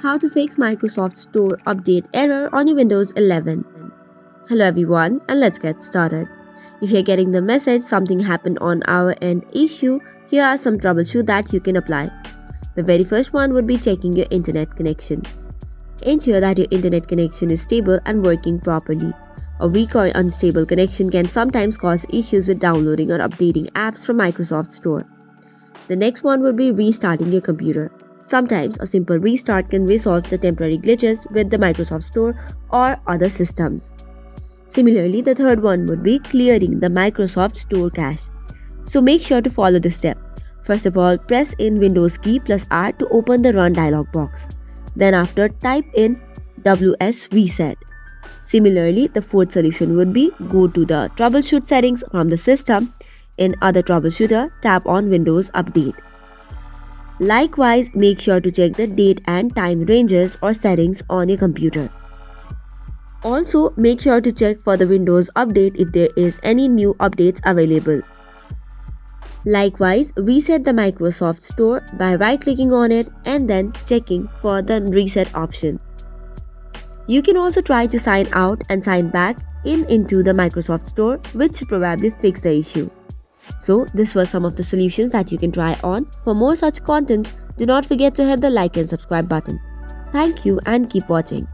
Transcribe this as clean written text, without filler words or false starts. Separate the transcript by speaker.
Speaker 1: How to fix Microsoft Store update error on your Windows 11. Hello everyone, and let's get started. If you're getting the message something happened on our end issue, here are some troubleshoot that you can apply. The very first one would be checking your internet connection. Ensure that your internet connection is stable and working properly. A weak or unstable connection can sometimes cause issues with downloading or updating apps from Microsoft Store. The next one would be restarting your computer. Sometimes a simple restart can resolve the temporary glitches with the Microsoft Store or other systems. Similarly, the third one would be clearing the Microsoft Store cache. So make sure to follow this step. First of all, press in Windows key plus R to open the Run dialog box. Then after, type in WS reset. Similarly, the fourth solution would be go to the troubleshoot settings from the system. In other troubleshooter, tap on Windows Update. Likewise, make sure to check the date and time ranges or settings on your computer. Also, make sure to check for the Windows Update if there is any new updates available. Likewise, reset the Microsoft Store by right-clicking on it and then checking for the reset option. You can also try to sign out and sign back into the Microsoft Store, which should probably fix the issue. So, this were some of the solutions that you can try on. For more such contents, do not forget to hit the like and subscribe button. Thank you and keep watching.